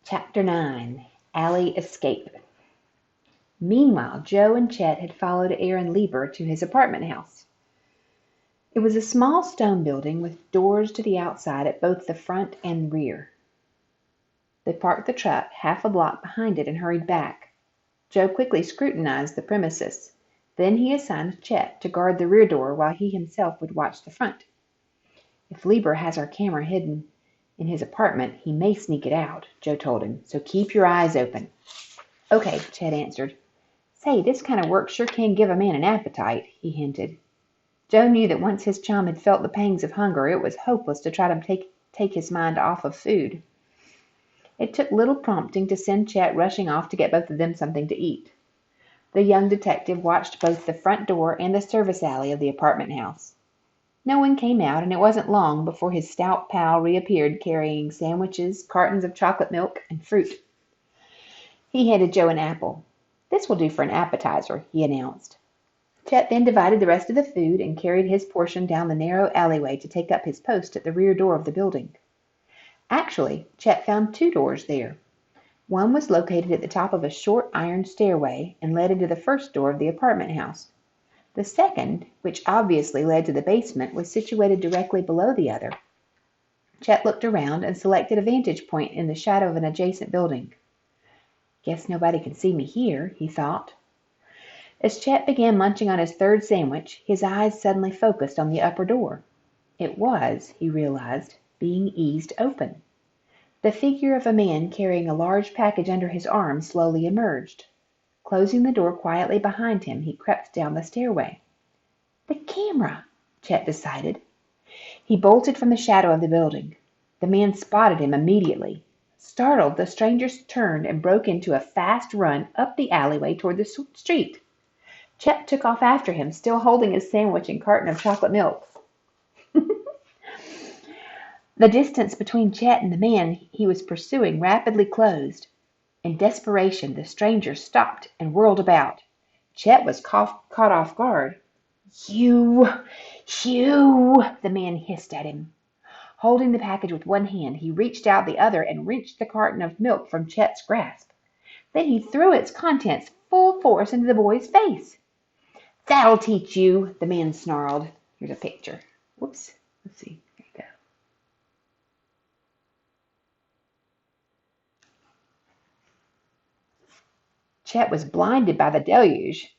Chapter 9. Alley Escape. Meanwhile, Joe and Chet had followed Aaron Lieber to his apartment house. It was a small stone building with doors to the outside at both the front and rear. They parked the truck half a block behind it and hurried back. Joe quickly scrutinized the premises. Then he assigned Chet to guard the rear door while he himself would watch the front. "If Lieber has our camera hidden in his apartment, he may sneak it out," Joe told him, "so keep your eyes open." "Okay," Chet answered. "Say, this kind of work sure can give a man an appetite," he hinted. Joe knew that once his chum had felt the pangs of hunger, it was hopeless to try to take his mind off of food. It took little prompting to send Chet rushing off to get both of them something to eat. The young detective watched both the front door and the service alley of the apartment house. No one came out, and it wasn't long before his stout pal reappeared carrying sandwiches, cartons of chocolate milk, and fruit. He handed Joe an apple. "This will do for an appetizer," he announced. Chet then divided the rest of the food and carried his portion down the narrow alleyway to take up his post at the rear door of the building. Actually, Chet found two doors there. One was located at the top of a short iron stairway and led into the first door of the apartment house. The second, which obviously led to the basement, was situated directly below the other. Chet looked around and selected a vantage point in the shadow of an adjacent building. "Guess nobody can see me here," he thought. As Chet began munching on his third sandwich, his eyes suddenly focused on the upper door. It was, he realized, being eased open. The figure of a man carrying a large package under his arm slowly emerged. Closing the door quietly behind him, he crept down the stairway. "The camera," Chet decided. He bolted from the shadow of the building. The man spotted him immediately. Startled, the stranger turned and broke into a fast run up the alleyway toward the street. Chet took off after him, still holding his sandwich and carton of chocolate milk. The distance between Chet and the man he was pursuing rapidly closed. In desperation, the stranger stopped and whirled about. Chet was caught off guard. You, the man hissed at him. Holding the package with one hand, he reached out the other and wrenched the carton of milk from Chet's grasp. Then he threw its contents full force into the boy's face. "That'll teach you," the man snarled. Here's a picture. Whoops. Let's see. There you go. Chet was blinded by the deluge.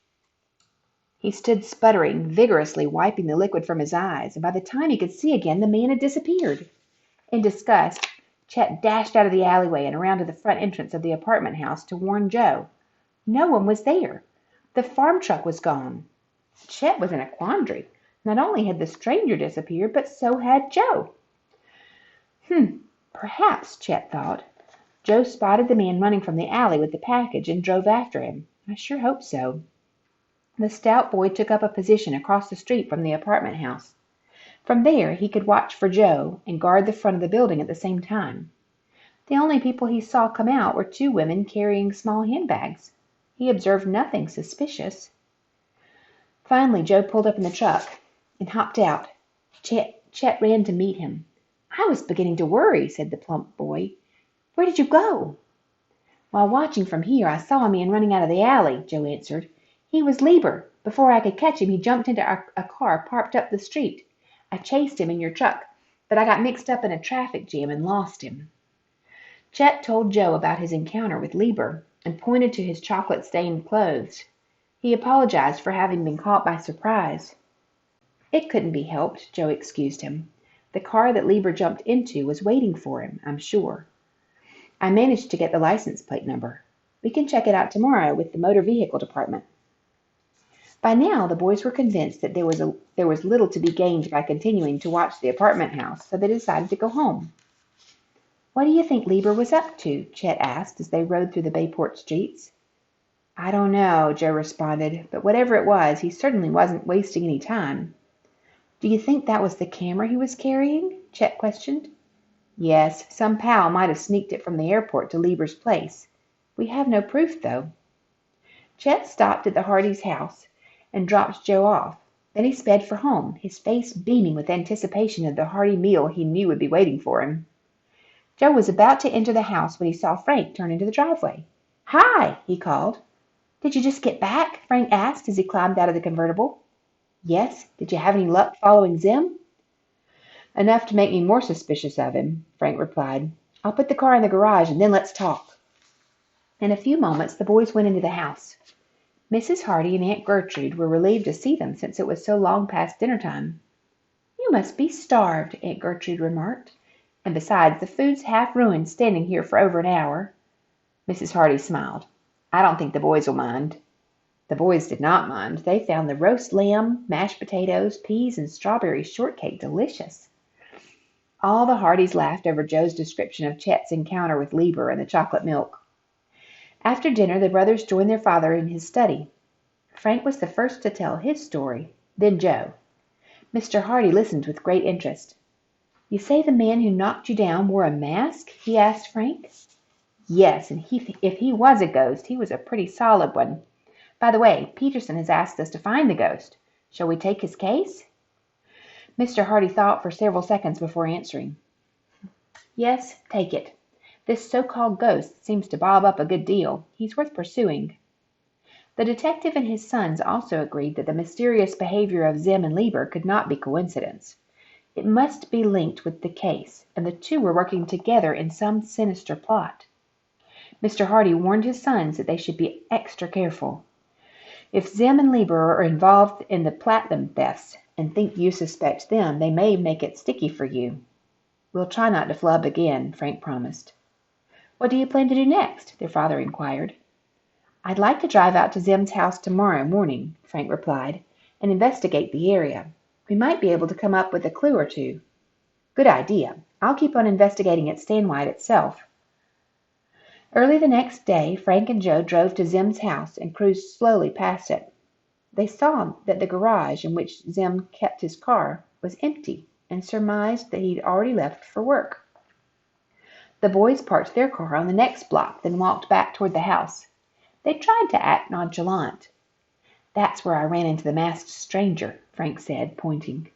He stood sputtering, vigorously wiping the liquid from his eyes, and by the time he could see again, the man had disappeared. In disgust, Chet dashed out of the alleyway and around to the front entrance of the apartment house to warn Joe. No one was there. The farm truck was gone. Chet was in a quandary. Not only had the stranger disappeared, but so had Joe. Perhaps, Chet thought, Joe spotted the man running from the alley with the package and drove after him. I sure hope so. The stout boy took up a position across the street from the apartment house. From there he could watch for Joe and guard the front of the building at the same time. The only people he saw come out were two women carrying small handbags. He observed nothing suspicious. Finally, Joe pulled up in the truck and hopped out. Chet ran to meet him. "I was beginning to worry," said the plump boy. "Where did you go?" "While watching from here, I saw a man running out of the alley," Joe answered. "He was Lieber. Before I could catch him, he jumped into a car parked up the street. I chased him in your truck, but I got mixed up in a traffic jam and lost him." Chet told Joe about his encounter with Lieber and pointed to his chocolate-stained clothes. He apologized for having been caught by surprise. "It couldn't be helped," Joe excused him. "The car that Lieber jumped into was waiting for him, I'm sure. I managed to get the license plate number. We can check it out tomorrow with the motor vehicle department." By now, the boys were convinced that there was little to be gained by continuing to watch the apartment house, so they decided to go home. "What do you think Lieber was up to?" Chet asked as they rode through the Bayport streets. "I don't know," Joe responded, "but whatever it was, he certainly wasn't wasting any time." "Do you think that was the camera he was carrying?" Chet questioned. "Yes, some pal might have sneaked it from the airport to Lieber's place. We have no proof, though." Chet stopped at the Hardy's house and dropped Joe off. Then he sped for home, his face beaming with anticipation of the hearty meal he knew would be waiting for him. Joe was about to enter the house when he saw Frank turn into the driveway. "Hi!" he called. "Did you just get back?" Frank asked as he climbed out of the convertible. "Yes. Did you have any luck following Zimm?" "Enough to make me more suspicious of him," Frank replied. "I'll put the car in the garage and then let's talk." In a few moments the boys went into the house. Mrs. Hardy and Aunt Gertrude were relieved to see them since it was so long past dinner time. "You must be starved," Aunt Gertrude remarked. "And besides, the food's half ruined standing here for over an hour." Mrs. Hardy smiled. "I don't think the boys will mind." The boys did not mind. They found the roast lamb, mashed potatoes, peas, and strawberry shortcake delicious. All the Hardys laughed over Joe's description of Chet's encounter with Lieber and the chocolate milk. After dinner the brothers joined their father in his study. Frank was the first to tell his story, then Joe. Mr. Hardy listened with great interest. "You say the man who knocked you down wore a mask?" he asked Frank. "Yes, and if he was a ghost, he was a pretty solid one. By the way, Peterson has asked us to find the ghost. Shall we take his case?" Mr. Hardy thought for several seconds before answering. "Yes, take it. This so-called ghost seems to bob up a good deal. He's worth pursuing." The detective and his sons also agreed that the mysterious behavior of Zimm and Lieber could not be coincidence. It must be linked with the case, and the two were working together in some sinister plot. Mr. Hardy warned his sons that they should be extra careful. "If Zimm and Lieber are involved in the platinum thefts and think you suspect them, they may make it sticky for you." "We'll try not to flub again," Frank promised. "What do you plan to do next?" their father inquired. "I'd like to drive out to Zimm's house tomorrow morning," Frank replied, "and investigate the area. We might be able to come up with a clue or two." "Good idea. I'll keep on investigating at Stanwhite itself." Early the next day Frank and Joe drove to Zimm's house and cruised slowly past it. They saw that the garage in which Zimm kept his car was empty and surmised that he'd already left for work. The boys parked their car on the next block, then walked back toward the house. They tried to act nonchalant. "That's where I ran into the masked stranger," Frank said, pointing.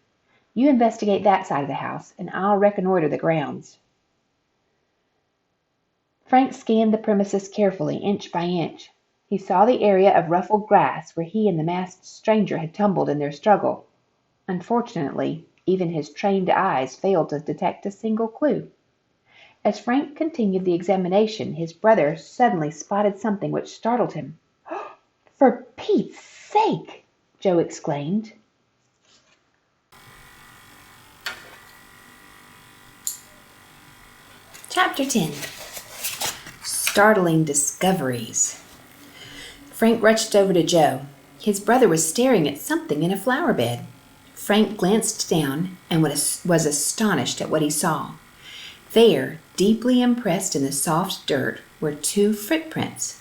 "You investigate that side of the house, and I'll reconnoiter the grounds." Frank scanned the premises carefully, inch by inch. He saw the area of ruffled grass where he and the masked stranger had tumbled in their struggle. Unfortunately, even his trained eyes failed to detect a single clue. As Frank continued the examination, his brother suddenly spotted something which startled him. "For Pete's sake!" Joe exclaimed. Chapter 10. Startling Discoveries. Frank rushed over to Joe. His brother was staring at something in a flower bed. Frank glanced down and was astonished at what he saw. There, deeply impressed in the soft dirt, were two footprints.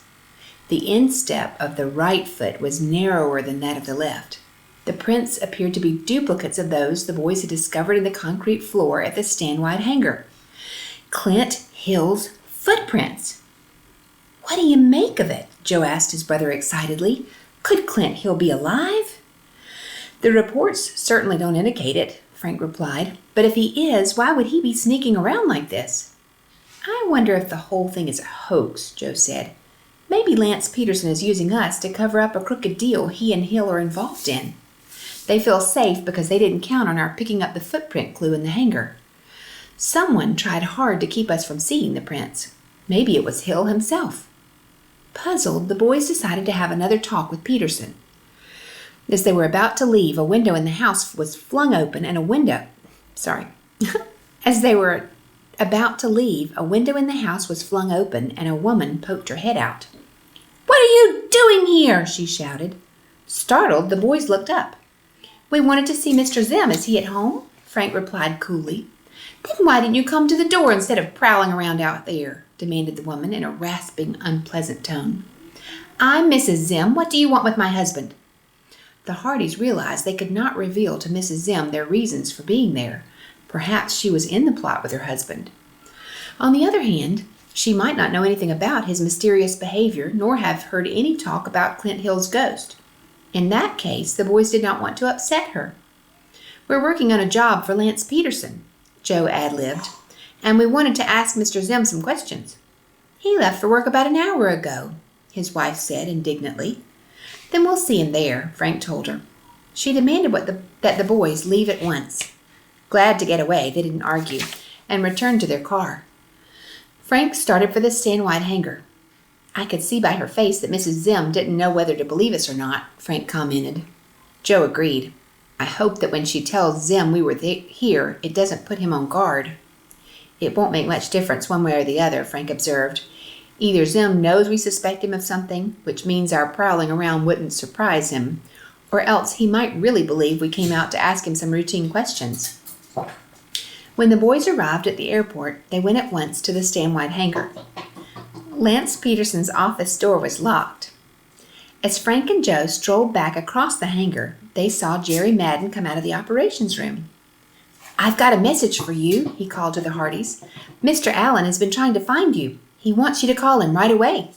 The instep of the right foot was narrower than that of the left. The prints appeared to be duplicates of those the boys had discovered in the concrete floor at the Stanwhite hangar. Clint Hill's footprints! "What do you make of it?" Joe asked his brother excitedly. "Could Clint Hill be alive?" "The reports certainly don't indicate it," Frank replied. "But if he is, why would he be sneaking around like this?" "I wonder if the whole thing is a hoax," Joe said. "Maybe Lance Peterson is using us to cover up a crooked deal he and Hill are involved in. They feel safe because they didn't count on our picking up the footprint clue in the hangar. Someone tried hard to keep us from seeing the prints. Maybe it was Hill himself." Puzzled, the boys decided to have another talk with Peterson. As they were about to leave, a window in the house was flung open and a window in the house was flung open and a woman poked her head out. "What are you doing here?" she shouted. Startled, the boys looked up. "We wanted to see Mr. Zimm. Is he at home?" Frank replied coolly. "Then why didn't you come to the door instead of prowling around out there?" demanded the woman in a rasping, unpleasant tone. "I'm Mrs. Zimm. What do you want with my husband?" The Hardys realized they could not reveal to Mrs. Zimm their reasons for being there. Perhaps she was in the plot with her husband. On the other hand, she might not know anything about his mysterious behavior, nor have heard any talk about Clint Hill's ghost. In that case, the boys did not want to upset her. "We're working on a job for Lance Peterson," Joe ad-libbed, and we wanted to ask Mr. Zimm some questions." "He left for work about an hour ago," his wife said indignantly. "Then we'll see him there," Frank told her. She demanded that the boys leave at once. Glad to get away, they didn't argue, and returned to their car. Frank started for the stand-wide hangar. "I could see by her face that Mrs. Zimm didn't know whether to believe us or not," Frank commented. Joe agreed. "I hope that when she tells Zimm we were here, it doesn't put him on guard." "It won't make much difference one way or the other," Frank observed. "Either Zimm knows we suspect him of something, which means our prowling around wouldn't surprise him, or else he might really believe we came out to ask him some routine questions." When the boys arrived at the airport, they went at once to the stand-wide hangar. Lance Peterson's office door was locked. As Frank and Joe strolled back across the hangar, they saw Jerry Madden come out of the operations room. "I've got a message for you," he called to the Hardys. "Mr. Allen has been trying to find you. He wants you to call him right away."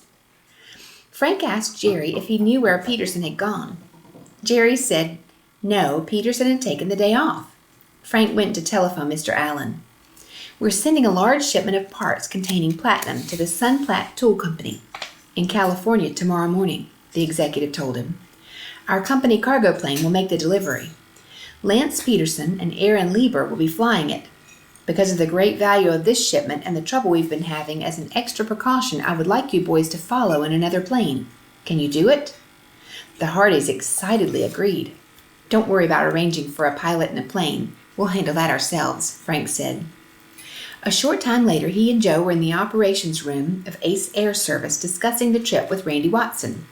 Frank asked Jerry if he knew where Peterson had gone. Jerry said no, Peterson had taken the day off. Frank went to telephone Mr. Allen. "We're sending a large shipment of parts containing platinum to the Sunplat Tool Company in California tomorrow morning," the executive told him. "Our company cargo plane will make the delivery. Lance Peterson and Aaron Lieber will be flying it. Because of the great value of this shipment and the trouble we've been having, as an extra precaution, I would like you boys to follow in another plane. Can you do it?" The Hardys excitedly agreed. "Don't worry about arranging for a pilot in a plane. We'll handle that ourselves," Frank said. A short time later, he and Joe were in the operations room of Ace Air Service discussing the trip with Randy Watson.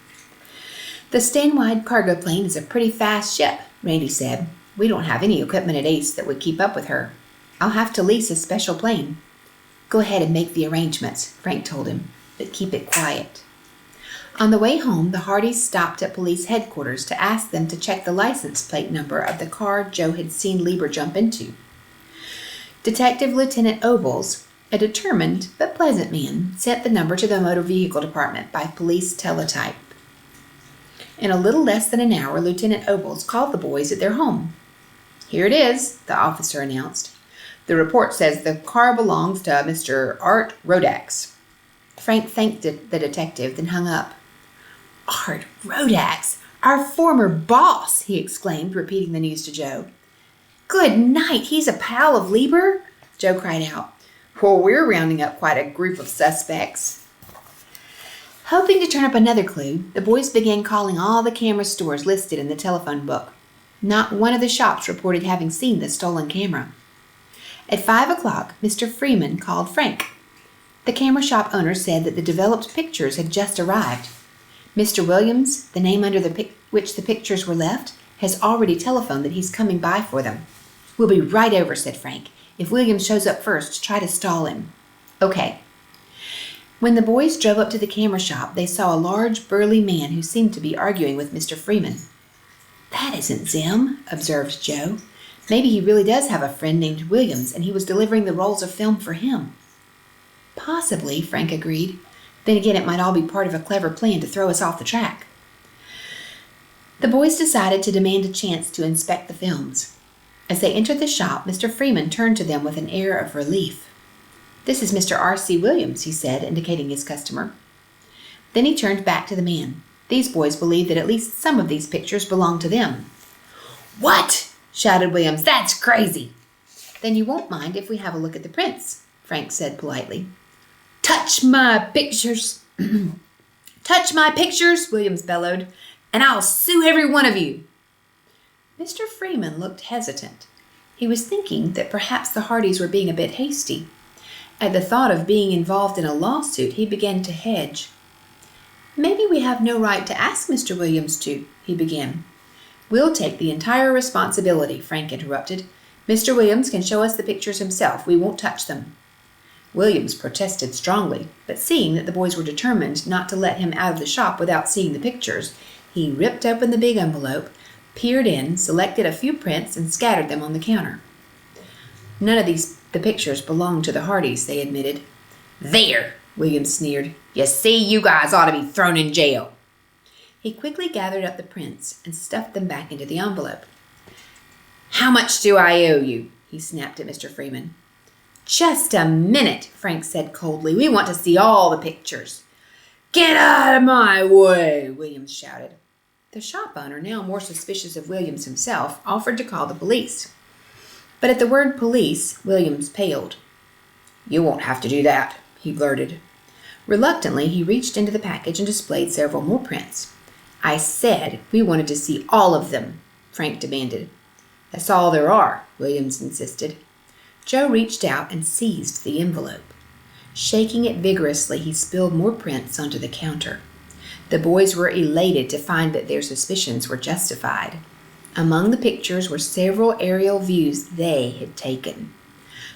"The stand-wide cargo plane is a pretty fast ship," Randy said. "We don't have any equipment at Ace that would keep up with her. I'll have to lease a special plane." "Go ahead and make the arrangements," Frank told him, "but keep it quiet." On the way home, the Hardys stopped at police headquarters to ask them to check the license plate number of the car Joe had seen Lieber jump into. Detective Lieutenant Obles, a determined but pleasant man, sent the number to the Motor Vehicle Department by police teletype. In a little less than an hour, Lieutenant Obles called the boys at their home. "Here it is," the officer announced. "The report says the car belongs to Mr. Art Rodax." Frank thanked the detective, then hung up. "Art Rodax, our former boss!" he exclaimed, repeating the news to Joe. "Good night, he's a pal of Lieber?" Joe cried out. "Well, we're rounding up quite a group of suspects." Hoping to turn up another clue, the boys began calling all the camera stores listed in the telephone book. Not one of the shops reported having seen the stolen camera. At 5 o'clock, Mr. Freeman called Frank. The camera shop owner said that the developed pictures had just arrived. Mr. Williams, the name under which the pictures were left, has already telephoned that he's coming by for them. "We'll be right over," said Frank. "If Williams shows up first, try to stall him." "Okay." When the boys drove up to the camera shop, they saw a large, burly man who seemed to be arguing with Mr. Freeman. "That isn't Zimm," observed Joe. "Maybe he really does have a friend named Williams, and he was delivering the rolls of film for him." "Possibly," Frank agreed. "Then again, it might all be part of a clever plan to throw us off the track." The boys decided to demand a chance to inspect the films. As they entered the shop, Mr. Freeman turned to them with an air of relief. "This is Mr. R.C. Williams," he said, indicating his customer. Then he turned back to the man. These boys believed that at least some of these pictures belonged to them. "What?" shouted Williams. "That's crazy." "Then you won't mind if we have a look at the prints," Frank said politely. "Touch my pictures." "Touch my pictures," Williams bellowed, "and I'll sue every one of you." Mr. Freeman looked hesitant. He was thinking that perhaps the Hardys were being a bit hasty. At the thought of being involved in a lawsuit, he began to hedge. "Maybe we have no right to ask Mr. Williams to," he began. "We'll take the entire responsibility," Frank interrupted. "Mr. Williams can show us the pictures himself. We won't touch them." Williams protested strongly, but seeing that the boys were determined not to let him out of the shop without seeing the pictures, he ripped open the big envelope, peered in, selected a few prints, and scattered them on the counter. "None of the pictures belong to the Hardys," they admitted. "There!" Williams sneered. "You see, you guys ought to be thrown in jail." He quickly gathered up the prints and stuffed them back into the envelope. "How much do I owe you?" he snapped at Mr. Freeman. Just a minute, Frank said coldly. We want to see all the pictures. Get out of my way, Williams shouted. The shop owner, now more suspicious of Williams himself, offered to call the police. But at the word police, Williams paled. You won't have to do that, he blurted. Reluctantly, he reached into the package and displayed several more prints. I said we wanted to see all of them, Frank demanded. That's all there are, Williams insisted. Joe reached out and seized the envelope. Shaking it vigorously, he spilled more prints onto the counter. The boys were elated to find that their suspicions were justified. Among the pictures were several aerial views they had taken.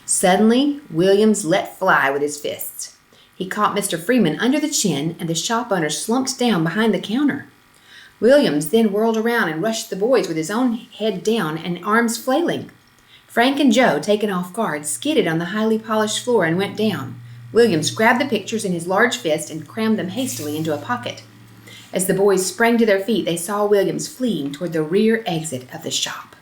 Suddenly, Williams let fly with his fists. He caught Mr. Freeman under the chin, and the shop owner slumped down behind the counter. Williams then whirled around and rushed the boys with his own head down and arms flailing. Frank and Joe, taken off guard, skidded on the highly polished floor and went down. Williams grabbed the pictures in his large fist and crammed them hastily into a pocket. As the boys sprang to their feet, they saw Williams fleeing toward the rear exit of the shop.